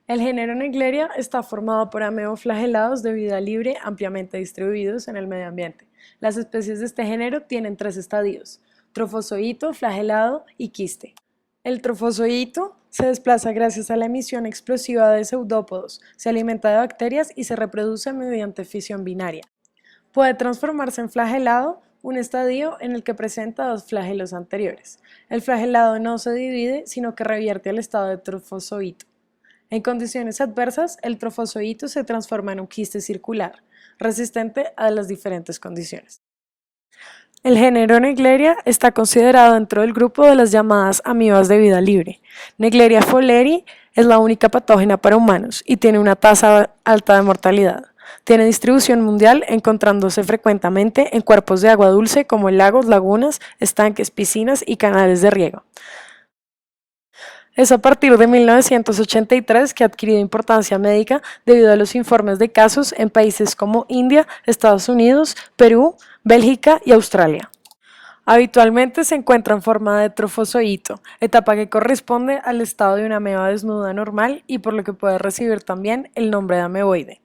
El género Naegleria está formado por ameboflagelados de vida libre ampliamente distribuidos en el medio ambiente. Las especies de este género tienen tres estadios: trofozoito, flagelado y quiste. El trofozoito se desplaza gracias a la emisión explosiva de pseudópodos, se alimenta de bacterias y se reproduce mediante fisión binaria. Puede transformarse en flagelado, un estadio en el que presenta dos flagelos anteriores. El flagelado no se divide, sino que revierte al estado de trofozoito. En condiciones adversas, el trofozoito se transforma en un quiste circular, resistente a las diferentes condiciones. El género Naegleria está considerado dentro del grupo de las llamadas amibas de vida libre. Naegleria fowleri es la única patógena para humanos y tiene una tasa alta de mortalidad. Tiene distribución mundial, encontrándose frecuentemente en cuerpos de agua dulce como lagos, lagunas, estanques, piscinas y canales de riego. Es a partir de 1983 que ha adquirido importancia médica debido a los informes de casos en países como India, Estados Unidos, Perú, Bélgica y Australia. Habitualmente se encuentra en forma de trofozoito, etapa que corresponde al estado de una ameba desnuda normal y por lo que puede recibir también el nombre de ameboide.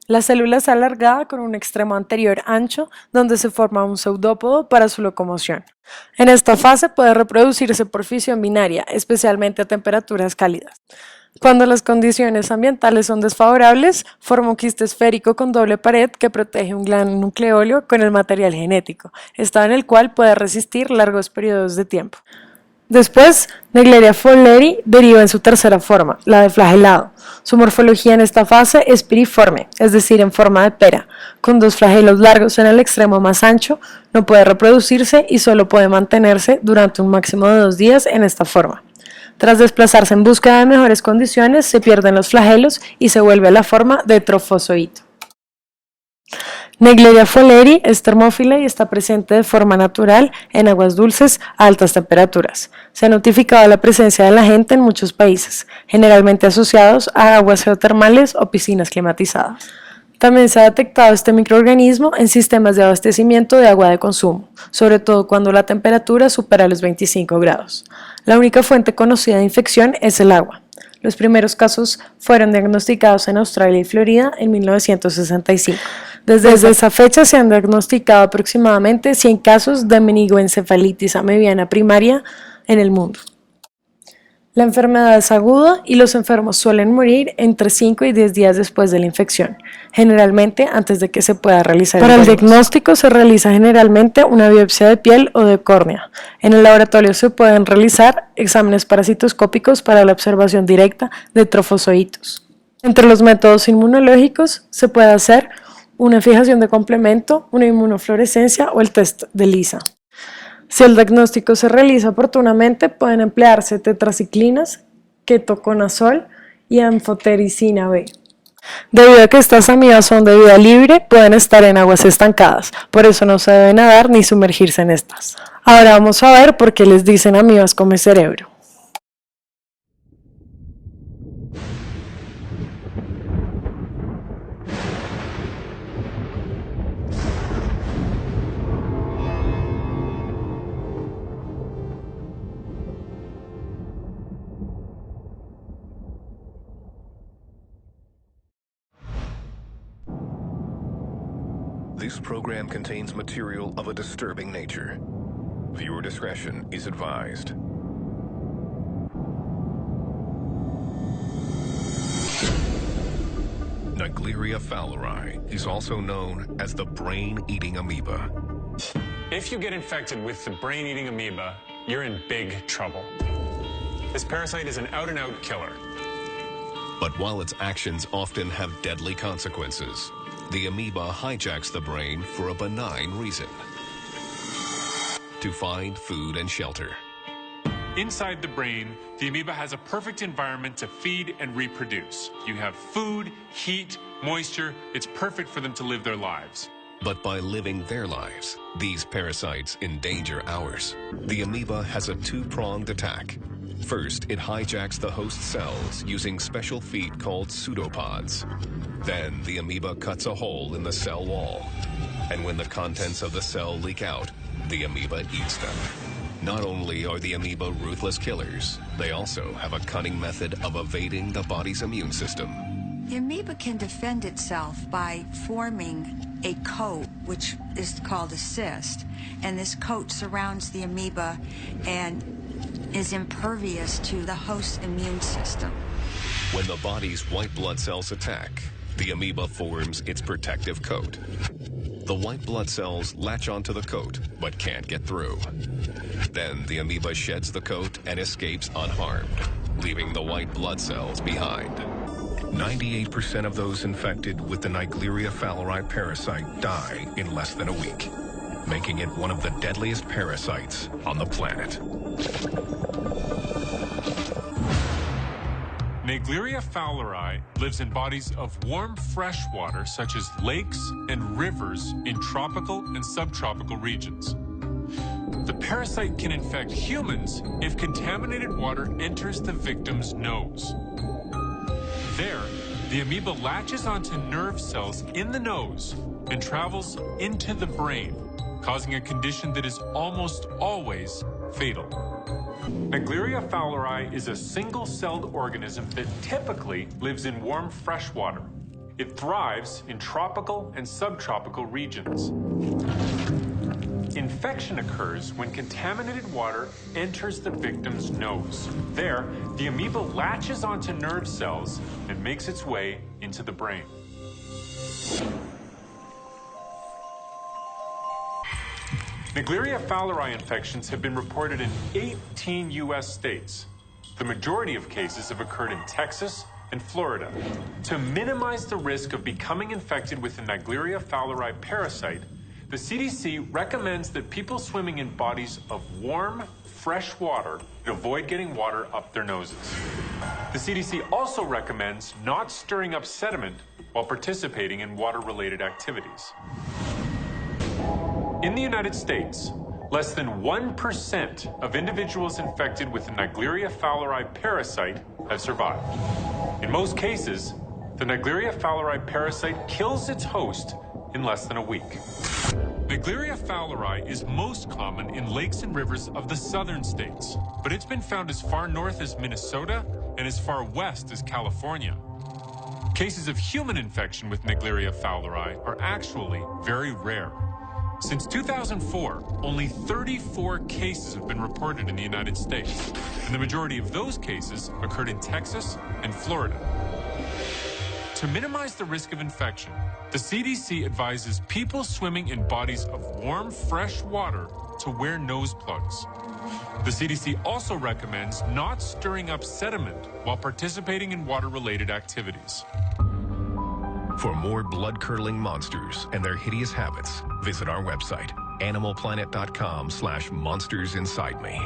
La célula es alargada con un extremo anterior ancho donde se forma un pseudópodo para su locomoción. En esta fase puede reproducirse por fisión binaria, especialmente a temperaturas cálidas. Cuando las condiciones ambientales son desfavorables, forma un quiste esférico con doble pared que protege un gran nucleolio con el material genético, estado en el cual puede resistir largos periodos de tiempo. Después, Naegleria fowleri deriva en su tercera forma, la de flagelado. Su morfología en esta fase es piriforme, es decir, en forma de pera, con dos flagelos largos en el extremo más ancho, no puede reproducirse y solo puede mantenerse durante un máximo de 2 días en esta forma. Tras desplazarse en búsqueda de mejores condiciones, se pierden los flagelos y se vuelve a la forma de trofozoito. Naegleria fowleri es termófila y está presente de forma natural en aguas dulces a altas temperaturas. Se ha notificado la presencia de la gente en muchos países, generalmente asociados a aguas geotermales o piscinas climatizadas. También se ha detectado este microorganismo en sistemas de abastecimiento de agua de consumo, sobre todo cuando la temperatura supera los 25 grados. La única fuente conocida de infección es el agua. Los primeros casos fueron diagnosticados en Australia y Florida en 1965. Desde esa fecha se han diagnosticado aproximadamente 100 casos de meningoencefalitis amebiana primaria en el mundo. La enfermedad es aguda y los enfermos suelen morir entre 5 y 10 días después de la infección, generalmente antes de que se pueda realizar el diagnóstico. Para el diagnóstico se realiza generalmente una biopsia de piel o de córnea. En el laboratorio se pueden realizar exámenes parasitoscópicos para la observación directa de trofozoitos. Entre los métodos inmunológicos se puede hacer una fijación de complemento, una inmunofluorescencia o el test de ELISA. Si el diagnóstico se realiza oportunamente, pueden emplearse tetraciclinas, ketoconazol y anfotericina B. Debido a que estas amibas son de vida libre, pueden estar en aguas estancadas, por eso no se debe nadar ni sumergirse en estas. Ahora vamos a ver por qué les dicen amibas come cerebro. This program contains material of a disturbing nature. Viewer discretion is advised. Naegleria fowleri is also known as the brain-eating amoeba. If you get infected with the brain-eating amoeba, you're in big trouble. This parasite is an out-and-out killer. But while its actions often have deadly consequences, the amoeba hijacks the brain for a benign reason: to find food and shelter. Inside the brain, the amoeba has a perfect environment to feed and reproduce. You have food, heat, moisture. It's perfect for them to live their lives. But by living their lives, these parasites endanger ours. The amoeba has a two-pronged attack. First, it hijacks the host cells using special feet called pseudopods. Then, the amoeba cuts a hole in the cell wall. And when the contents of the cell leak out, the amoeba eats them. Not only are the amoeba ruthless killers, they also have a cunning method of evading the body's immune system. The amoeba can defend itself by forming a coat, which is called a cyst, and this coat surrounds the amoeba and is impervious to the host's immune system. When the body's white blood cells attack, the amoeba forms its protective coat. The white blood cells latch onto the coat, but can't get through. Then the amoeba sheds the coat and escapes unharmed, leaving the white blood cells behind. 98% of those infected with the Naegleria fowleri parasite die in less than a week, making it one of the deadliest parasites on the planet. Naegleria fowleri lives in bodies of warm fresh water such as lakes and rivers in tropical and subtropical regions. The parasite can infect humans if contaminated water enters the victim's nose. There, the amoeba latches onto nerve cells in the nose and travels into the brain, causing a condition that is almost always fatal. Naegleria fowleri is a single-celled organism that typically lives in warm fresh water. It thrives in tropical and subtropical regions. Infection occurs when contaminated water enters the victim's nose. There, the amoeba latches onto nerve cells and makes its way into the brain. Naegleria fowleri infections have been reported in 18 U.S. states. The majority of cases have occurred in Texas and Florida. To minimize the risk of becoming infected with the Naegleria fowleri parasite, the CDC recommends that people swimming in bodies of warm, fresh water avoid getting water up their noses. The CDC also recommends not stirring up sediment while participating in water-related activities. In the United States, less than 1% of individuals infected with the Naegleria fowleri parasite have survived. In most cases, the Naegleria fowleri parasite kills its host in less than a week. Naegleria fowleri is most common in lakes and rivers of the southern states, but it's been found as far north as Minnesota and as far west as California. Cases of human infection with Naegleria fowleri are actually very rare. Since 2004, only 34 cases have been reported in the United States, and the majority of those cases occurred in Texas and Florida. To minimize the risk of infection, the CDC advises people swimming in bodies of warm, fresh water to wear nose plugs. The CDC also recommends not stirring up sediment while participating in water-related activities. For more blood-curdling monsters and their hideous habits, visit our website, animalplanet.com/monstersinside me.